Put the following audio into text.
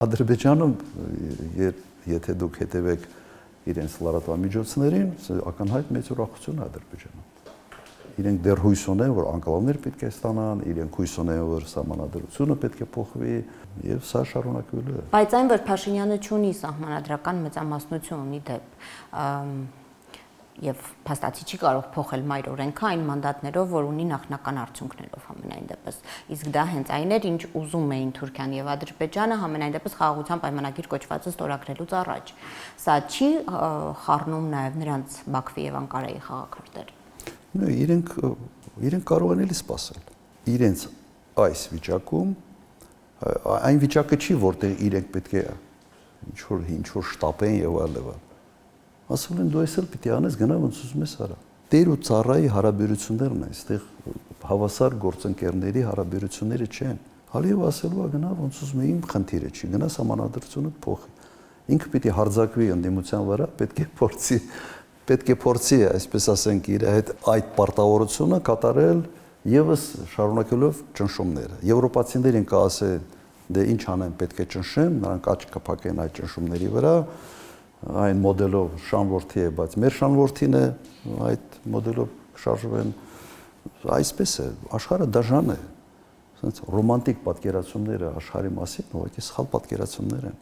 Ադրբեջանում, եթե դուք հետևեք իրենց լրատվամիջոցներին, ակնհայտ մեծ ուրախություն է Ադրբեջանում։ Իրենք դեռ հույս ունեն, որ անկլավներ պետք է ստանան, իրենք հույս ունեն, որ սահմանադրությունը պետք է փոխվի, եւ սա շարունակվելու է։ Բայց այն, որ Փաշինյանը չունի սահմանադրական մեծամասնություն ունի դեպ եւ փաստացի չի կարող փոխել մայր օրենքը այն մանդատներով, որ ունի նախնական արդյունքներով համենայն դեպս։ Իսկ դա հենց այն էր, ինչ ուզում էին Թուրքիան եւ Ադրբեջանը համենայն դեպս խաղաղության պայմանագիր կոչվածը ստորագրելուց առաջ։ Սա չի խառնում նաեւ նրանց Բաքվի եւ Անկարայի խաղաքարտերը։ Իրենք կարող են էլի սպասել։ Իրենց այս վիճակում այն վիճակը չի, որտեղ իրենք պետք է ինչ որ շտապեն եւ այլն։ Ասում են դու այսօր պիտի անես գնա ոնց ուզում ես արա։ Տեր ու ծառայի հարաբերություններն են, այստեղ հավասար գործընկերների հարաբերությունները չեն։ Ալիև ասելու է գնա ոնց ուզում է, իմ խնդիրը չի, գնա սահմանադրությունը փոխի։ Ինքը պիտի հարձակվի ընդդիմության վրա, պետք է փորձի, այսպես ասենք, իր այդ պարտավորությունը կատարել եւս շարունակելով ճնշումները։ Եվրոպացիներին կասեն, դե ինչ անեն, պետք է ճնշեմ, նրանք աչք կփակեն այդ ճնշումների վրա, այն մոդելով շանորդի է, բայց մեր շանորդին է, այդ մոդելով շարժվեն, այսպես է, աշխարհը դաժան է, ասենց ռոմանտիկ պատկերացումները աշխարհի մասին ուղղակի սխալ պատկերացումներ են։